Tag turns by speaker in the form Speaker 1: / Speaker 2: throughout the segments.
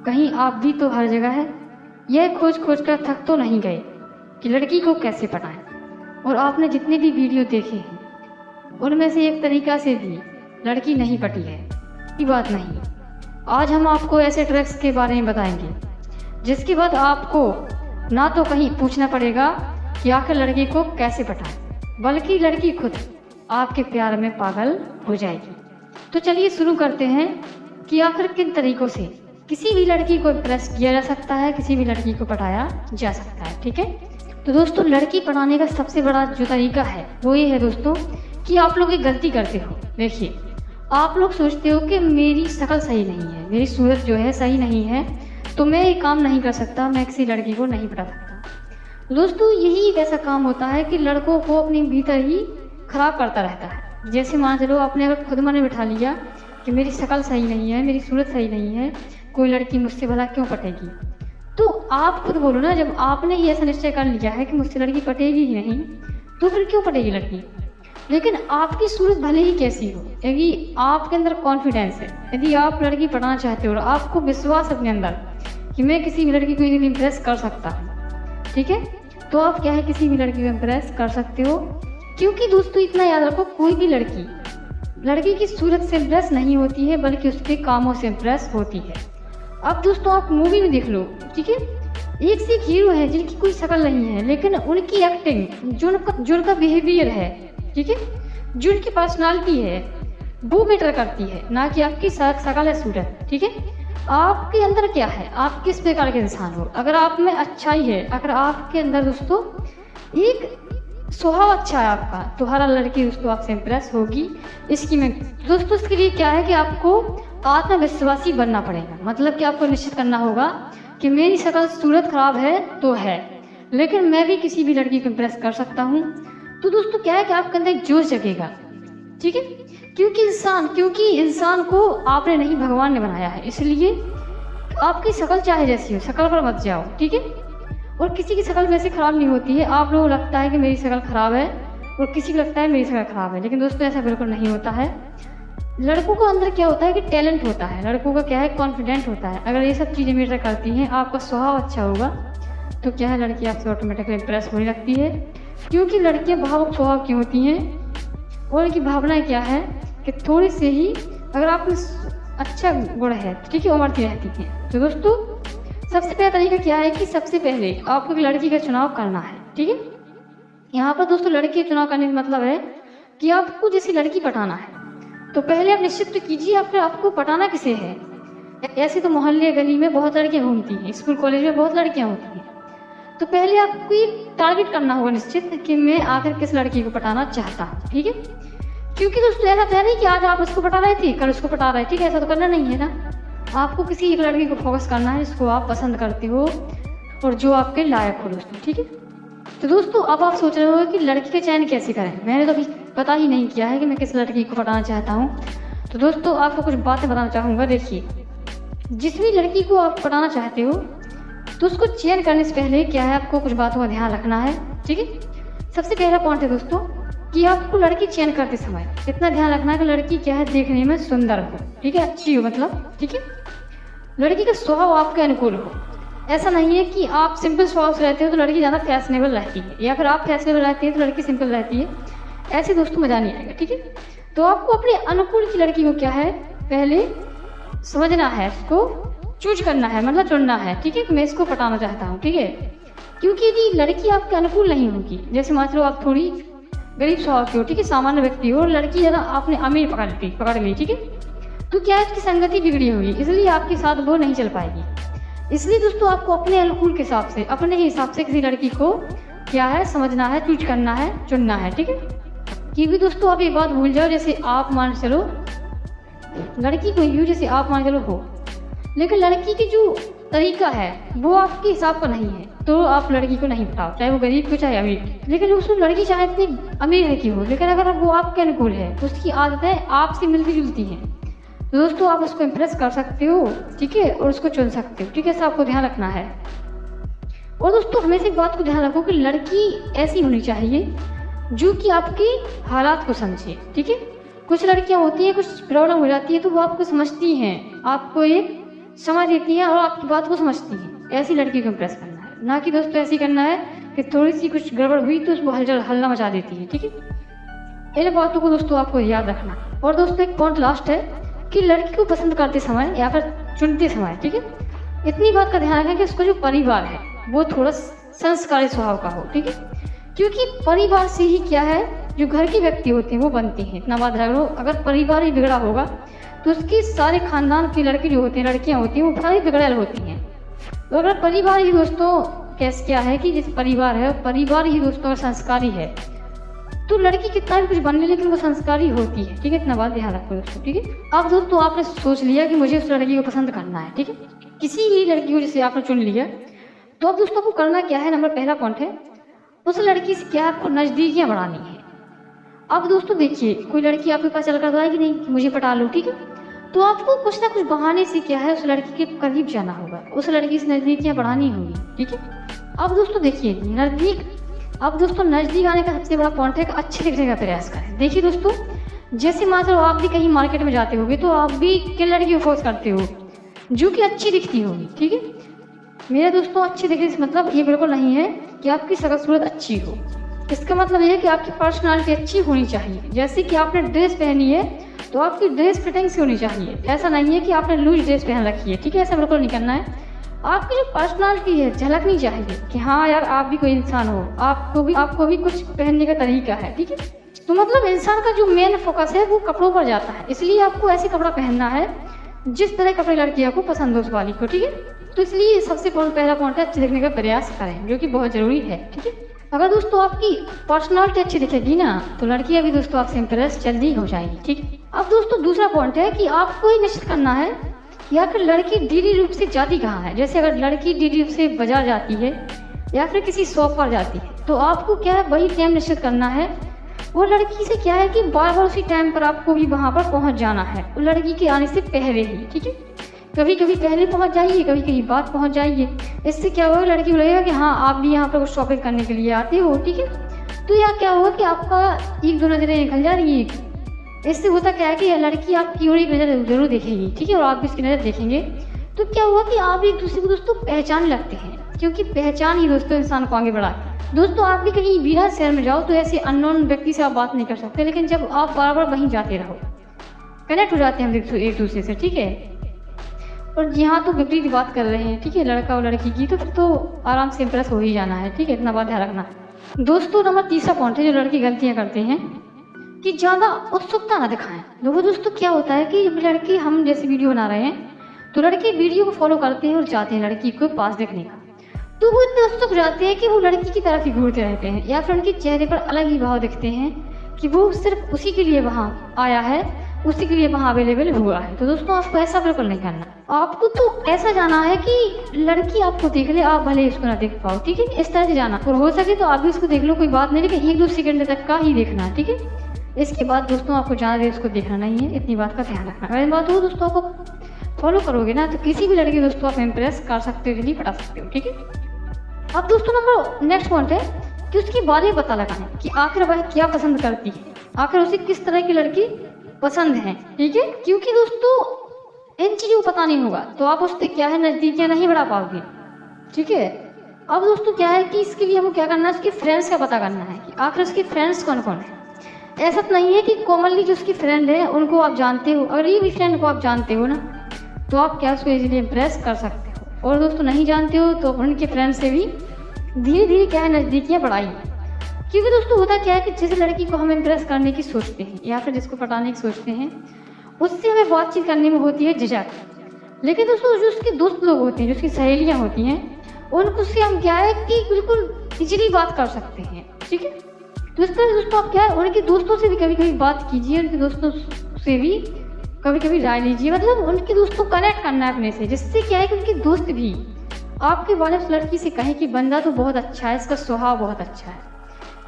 Speaker 1: कहीं आप भी तो हर जगह है। यह खोज खोज कर थक तो नहीं गए कि लड़की को कैसे पटाएं। और आपने जितने भी वीडियो देखे हैं उनमें से एक तरीका से भी लड़की नहीं पटी है, ये बात नहीं। आज हम आपको ऐसे ट्रिक्स के बारे में बताएंगे जिसके बाद आपको ना तो कहीं पूछना पड़ेगा कि आखिर लड़की को कैसे पटाएं, बल्कि लड़की खुद आपके प्यार में पागल हो जाएगी। तो चलिए शुरू करते हैं कि आखिर किन तरीकों से किसी भी लड़की को इम्प्रेस किया जा सकता है, किसी भी लड़की को पटाया जा सकता है। ठीक है, तो दोस्तों लड़की पटाने का सबसे बड़ा जो तरीका है वो ये है दोस्तों कि आप लोग एक गलती करते हो। देखिए, आप लोग सोचते हो कि मेरी शक्ल सही नहीं है, मेरी सूरत जो है सही नहीं है, तो मैं ये काम नहीं कर सकता, मैं किसी लड़की को नहीं पटा सकता। दोस्तों यही एक ऐसा काम होता है कि लड़कों को अपने भीतर ही खराब करता रहता है। जैसे मान चलो आपने अगर खुद मन में बिठा लिया कि मेरी शक्ल सही नहीं है, मेरी सूरत सही नहीं है, कोई लड़की मुझसे भला क्यों पटेगी। तो आप खुद बोलो ना, जब आपने ये ऐसा निश्चय कर लिया है कि मुझसे लड़की पटेगी ही नहीं, तो फिर क्यों पटेगी लड़की। लेकिन आपकी सूरत भले ही कैसी हो, यदि आपके अंदर कॉन्फिडेंस है, यदि आप लड़की पटाना चाहते हो और आपको विश्वास अपने अंदर कि मैं किसी भी लड़की को इम्प्रेस कर सकता हूँ, ठीक है, तो आप क्या है किसी भी लड़की को इम्प्रेस कर सकते हो। क्योंकि दोस्तों इतना याद रखो, कोई भी लड़की की सूरत से इम्प्रेस नहीं होती है, बल्कि उसके कामों से इम्प्रेस होती है। अब दोस्तों आप मूवी में देख लो, ठीक है, एक से एक हीरो है जिनकी कोई शक्ल नहीं है, लेकिन उनकी एक्टिंग, जो उनका बिहेवियर है, ठीक है, जो उनकी पर्सनालिटी है, वो मैटर करती है, ना कि आपकी शक्ल है, सूरत। ठीक है, आपके अंदर क्या है, आप किस प्रकार के इंसान हो। अगर आप में अच्छाई है, अगर आपके अंदर दोस्तों एक स्वभाव अच्छा है आपका, तो हर लड़की दोस्तों आपसे इम्प्रेस होगी। इसकी में दोस्तों इसके लिए क्या है कि आपको आत्मविश्वासी बनना पड़ेगा। मतलब कि आपको निश्चित करना होगा कि मेरी शक्ल सूरत खराब है तो है, लेकिन मैं भी किसी भी लड़की को इम्प्रेस कर सकता हूँ। तो दोस्तों क्या है कि आपके अंदर एक जोश जगेगा। ठीक है, क्योंकि इंसान को आपने नहीं भगवान ने बनाया है, इसलिए आपकी शक्ल चाहे जैसी हो, शक्ल पर मत जाओ। ठीक है, और किसी की शक्ल वैसे खराब नहीं होती है। आप लोगों को लगता है कि मेरी शक्ल खराब है और किसी को लगता है मेरी शक्ल खराब है, लेकिन दोस्तों ऐसा बिल्कुल नहीं होता है। लड़कों को अंदर क्या होता है कि टैलेंट होता है, लड़कों का क्या है कॉन्फिडेंट होता है। अगर ये सब चीज़ें मैटर करती हैं, आपका स्वभाव अच्छा होगा तो क्या है लड़की आपसे ऑटोमेटिकली इम्प्रेस होने लगती है। क्योंकि लड़कियाँ भावुक स्वभाव की होती हैं और उनकी भावनाएं क्या है कि थोड़ी से ही अगर आप अच्छा गुण है, ठीक है, उमड़ती रहती हैं। तो दोस्तों सबसे पहला तरीका क्या है कि सबसे पहले आपको एक लड़की का चुनाव करना है। ठीक है, यहाँ पर दोस्तों लड़की का चुनाव करने का मतलब है कि आपको जैसी लड़की पटाना है तो पहले आप निश्चित तो कीजिए आपको पटाना किसे है। ऐसे तो मोहल्ले गली में बहुत लड़कियां घूमती हैं, स्कूल कॉलेज में बहुत लड़कियां होती हैं, तो पहले आपको ये टारगेट करना होगा निश्चित कि मैं आखिर किस लड़की को पटाना चाहता हूँ। ठीक है, क्योंकि दोस्तों ऐसा तो नहीं कि आज आप उसको पटा रहे थे कल उसको पटा रहे, ठीक है, ऐसा तो करना नहीं है ना। आपको किसी एक लड़की को फोकस करना है जिसको आप पसंद करते हो और जो आपके लायक हो दोस्तों। ठीक है, तो दोस्तों अब आप सोच रहे हो कि लड़की का चयन कैसे करें। मैंने तो अभी पता ही नहीं किया है कि मैं किस लड़की को पटाना चाहता हूँ। तो दोस्तों आपको कुछ बातें बताना चाहूँगा। देखिए, जिस भी लड़की को आप पटाना चाहते हो तो उसको चयन करने से पहले क्या है आपको कुछ बातों का ध्यान रखना है। ठीक है, सबसे पहला पॉइंट है दोस्तों कि आपको लड़की चयन करते समय इतना ध्यान रखना है कि लड़की क्या है देखने में सुंदर हो, ठीक है, अच्छी हो, मतलब ठीक है, लड़की का स्वभाव आपके अनुकूल हो। ऐसा नहीं है कि आप सिंपल स्वभाव से रहते हो तो लड़की ज़्यादा फैशनेबल रहती है, या फिर आप फैशनेबल रहती है तो लड़की सिंपल रहती है, ऐसे दोस्तों मजा नहीं आएगा। ठीक है, तो आपको अपने अनुकूल की लड़की को क्या है पहले समझना है, उसको चूज करना है, मतलब चुनना है। ठीक है, मैं इसको पटाना चाहता हूँ। ठीक है, क्योंकि यदि लड़की आपके अनुकूल नहीं होगी, जैसे मान लो आप थोड़ी गरीब स्वभाव की हो, ठीक है, सामान्य व्यक्ति हो, और लड़की ज़्यादा आपने अमीर पकड़ ली, ठीक है, तो क्या इसकी संगति बिगड़ी होगी, इसलिए आपके साथ वो नहीं चल पाएगी। इसलिए दोस्तों आपको अपने अनुकूल के हिसाब से, अपने ही हिसाब से किसी लड़की को क्या है समझना है, चूज करना है, चुनना है। ठीक है, क्योंकि दोस्तों आप एक बात भूल जाओ, जैसे आप मान चलो लड़की कोई भी हो, जैसे आप मान चलो हो, लेकिन लड़की की जो तरीका है वो आपके हिसाब का नहीं है, तो आप लड़की को नहीं पटाओ, चाहे वो गरीब हो चाहे अमीर। लेकिन उसमें लड़की चाहे इतनी अमीर है की हो, लेकिन अगर वो आपके अनुकूल है, उसकी आदतें आपसे मिलती जुलती हैं, तो दोस्तों आप उसको इम्प्रेस कर सकते हो। ठीक है, और उसको चुन सकते हो। ठीक है, ऐसा आपको ध्यान रखना है। और दोस्तों हमेशा एक बात को ध्यान रखो कि लड़की ऐसी होनी चाहिए जो कि आपके हालात को समझे। ठीक है, कुछ लड़कियां होती हैं, कुछ प्रॉब्लम हो जाती है तो वो आपको समझती हैं, आपको एक समझ लेती हैं और आपकी बात को समझती हैं। ऐसी लड़की को इम्प्रेस करना है, ना कि दोस्तों ऐसी करना है कि थोड़ी सी कुछ गड़बड़ हुई तो उसको हल्ला मचा देती है। ठीक है, इन बातों को दोस्तों आपको याद रखना। और दोस्तों एक पॉइंट लास्ट है कि लड़की को पसंद करते समय या फिर चुनते समय, ठीक है, इतनी बात का ध्यान रखें कि उसका जो परिवार है वो थोड़ा संस्कारी स्वभाव का हो। ठीक है, क्योंकि परिवार से ही क्या है, जो घर के व्यक्ति होते हैं वो बनते हैं। इतना बात ध्यान रखो, अगर परिवार ही बिगड़ा होगा तो उसकी सारे खानदान की लड़की जो होती हैं, लड़कियां होती हैं, वो सारी बिगड़ैल होती हैं। तो अगर परिवार ही दोस्तों कैसे क्या है कि जिस परिवार है, परिवार ही दोस्तों अगर संस्कारी है तो लड़की कितना भी कुछ बन ले लेकिन वो संस्कारी होती है। ठीक है, इतना बात ध्यान रखो दोस्तों। ठीक है, अब दोस्तों आपने सोच लिया कि मुझे उस लड़की को पसंद करना है। ठीक है, किसी भी लड़की को जैसे आपने चुन लिया, तो अब दोस्तों को करना क्या है, नंबर पहला पॉइंट है उस लड़की से क्या आपको नज़दीकियाँ बढ़ानी है। अब दोस्तों देखिए, कोई लड़की आपके पास चल कर तो आएगी नहीं कि मुझे पटा लो। ठीक है, तो आपको कुछ ना कुछ बहाने से क्या है उस लड़की के करीब जाना होगा, उस लड़की से नज़दीकियाँ बढ़ानी होगी। ठीक है, अब दोस्तों देखिए अब दोस्तों नज़दीक आने का सबसे बड़ा पॉइंट है कि अच्छे दिखने का प्रयास करें। देखिए दोस्तों, जैसे मान लो आप भी कहीं मार्केट में जाते होगे तो आप भी किन लड़की को फोर्स करते हो जो कि अच्छी दिखती होगी। ठीक है, मेरे दोस्तों अच्छे दिखने से मतलब ये बिल्कुल नहीं है कि आपकी शक्ल सूरत अच्छी हो। इसका मतलब ये है कि आपकी पर्सनालिटी अच्छी होनी चाहिए। जैसे कि आपने ड्रेस पहनी है तो आपकी ड्रेस फिटिंग से होनी चाहिए। ऐसा नहीं है कि आपने लूज ड्रेस पहन रखी है। ठीक है, ऐसा बिल्कुल नहीं करना है। आपकी जो पर्सनालिटी है झलकनी चाहिए कि हाँ यार आप भी कोई इंसान हो, आपको भी कुछ पहनने का तरीका है। ठीक है, तो मतलब इंसान का जो मेन फोकस है वो कपड़ों पर जाता है, इसलिए आपको ऐसे कपड़ा पहनना है जिस तरह कपड़े लड़कियों को पसंद हो उस वाली को। ठीक है, तो इसलिए सबसे पहला पॉइंट है अच्छे दिखने का प्रयास करें, जो कि बहुत जरूरी है। ठीक है, अगर दोस्तों आपकी पर्सनालिटी अच्छी दिखेगी ना तो लड़कियां भी दोस्तों आपसे इम्प्रेस जल्दी हो जाएगी। ठीक है, अब दोस्तों दूसरा पॉइंट है कि आपको ये निश्चित करना है कि आखिर लड़की डीडी रूप से जाती कहाँ है। जैसे अगर लड़की डीडी रूप से बाजार जाती है या फिर किसी शॉप पर जाती है तो आपको क्या है वही टाइम निश्चित करना है। वो लड़की से क्या है कि बार बार उसी टाइम पर आपको भी वहाँ पर पहुँच जाना है, वो लड़की के आने से पहले ही। ठीक है, कभी कभी पहले पहुँच जाइए, कभी कभी बाद पहुँच जाइए। इससे क्या होगा, लड़की को लगेगा कि हाँ आप भी यहाँ पर कुछ शॉपिंग करने के लिए आते हो। ठीक है, तो यहाँ क्या होगा कि आपका एक दो नजरें निकल जा रही है। इससे होता क्या है कि लड़की आपकी और एक नज़र जरूर देखेगी। ठीक है, और आप भी इसकी नज़र देखेंगे तो क्या हुआ कि आप एक दूसरे को दोस्तों पहचान लगते हैं, क्योंकि पहचान ही दोस्तों इंसान को आगे बढ़ाती है। दोस्तों आप भी कहीं बिना शहर में जाओ तो ऐसे अननोन व्यक्ति से आप बात नहीं कर सकते, लेकिन जब आप बार बार वहीं जाते रहो कनेक्ट हो जाते हैं हम एक दूसरे से। ठीक है, और यहाँ तो विपरीत बात कर रहे हैं, ठीक है, लड़का और लड़की की, तो फिर तो आराम से इम्प्रेस हो ही जाना है। ठीक है, इतना बात ध्यान रखना। दोस्तों नंबर तीसरा पॉइंट है जो लड़की गलतियाँ करते हैं कि ज़्यादा उत्सुकता ना दिखाएं। देखो दोस्तों क्या होता है कि लड़की, हम जैसे वीडियो बना रहे हैं तो लड़के वीडियो को फॉलो करते हैं और चाहते हैं लड़की को पास देखने का, तो वो इतने उत्सुक जाते हैं कि वो लड़की की तरफ ही घूरते रहते हैं, या फिर उनके चेहरे पर अलग ही भाव दिखते हैं कि वो सिर्फ उसी के लिए वहाँ आया है, उसी के लिए वहाँ अवेलेबल हुआ है। तो दोस्तों आपको ऐसा बिल्कुल नहीं करना, आपको तो ऐसा जाना है कि लड़की आपको देख ले, आप भले उसको ना देख पाओ। ठीक है, इस तरह से जाना, और हो सके तो आप भी उसको देख लो, कोई बात नहीं, लेकिन 1-2 सेकंड तक का ही देखना है। ठीक है, इसके बाद दोस्तों आपको ज़्यादा देर उसको देखना नहीं है, इतनी बात का ध्यान रखना। अगर बात हो दोस्तों आपको फॉलो करोगे ना तो किसी भी लड़की दोस्तों आप इम्प्रेस कर सकते हो, जल्दी पटा सकते हो। ठीक है, अब दोस्तों नंबर नेक्स्ट पॉइंट है कि उसके बारे में पता लगाना कि आखिर वह क्या पसंद करती है, आखिर उसे किस तरह की लड़की पसंद है। ठीक है, क्योंकि दोस्तों इन चीज़ों को पता नहीं होगा तो आप उससे क्या है नज़दीकियाँ नहीं बढ़ा पाओगे। ठीक है, अब दोस्तों क्या है कि इसके लिए हमको क्या करना है, उसके फ्रेंड्स का पता करना है कि आखिर उसके फ्रेंड्स कौन कौन है। ऐसा तो नहीं है कि कॉमनली जो उसकी फ्रेंड है उनको आप जानते हो, अगर ये भी फ्रेंड को आप जानते हो ना तो आप क्या उसको इजीली इम्प्रेस कर सकते हो। और दोस्तों नहीं जानते हो तो उनके फ्रेंड से भी धीरे धीरे क्या है नज़दीकियाँ बढ़ाइए। क्योंकि दोस्तों होता क्या है कि जिस लड़की को हम इम्प्रेस करने की सोचते हैं या फिर जिसको पटाने की सोचते हैं उससे हमें बातचीत करने में होती है झिझक, लेकिन दोस्तों जो उसके दोस्त लोग होते हैं, जो उसकी सहेलियाँ होती हैं, उनको से हम क्या है कि बिल्कुल इजीली बात कर सकते हैं। ठीक है, तो इस तरह दोस्तों आप क्या है उनके दोस्तों से भी कभी कभी बात कीजिए, उनके दोस्तों से भी कभी कभी राय लीजिए, मतलब उनके दोस्तों को कनेक्ट करना है अपने से, जिससे क्या है कि उनके दोस्त भी आपके बारे में उस लड़की से कहें कि बंदा तो बहुत अच्छा है, इसका स्वभाव बहुत अच्छा है।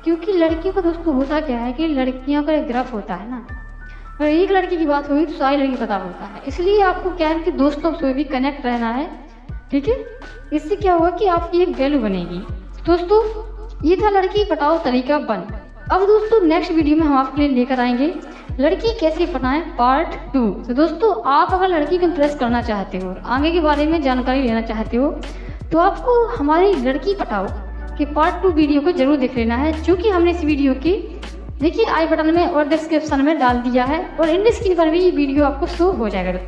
Speaker 1: क्योंकि लड़कियों का दोस्तों होता क्या है कि लड़कियों का एक ग्रुप होता है ना, अगर एक लड़की की बात हुई तो सारी लड़की पता होता है, इसलिए आपको क्या है कि दोस्तों से भी कनेक्ट रहना है। ठीक है, इससे क्या होगा कि आपकी एक वैल्यू बनेगी। दोस्तों ये था लड़की पटाओ तरीका 1। अब दोस्तों नेक्स्ट वीडियो में हम आपके लिए लेकर आएंगे लड़की कैसे पटाएं पार्ट 2। तो दोस्तों, आप अगर लड़की को इम्प्रेस करना चाहते हो, आगे के बारे में जानकारी लेना चाहते हो, तो आपको हमारी लड़की पटाओ कि पार्ट 2 वीडियो को जरूर देख लेना है, क्योंकि हमने इस वीडियो की देखिए आई बटन में और डिस्क्रिप्शन में डाल दिया है, और इन स्क्रीन पर भी ये वीडियो आपको शो हो जाएगा।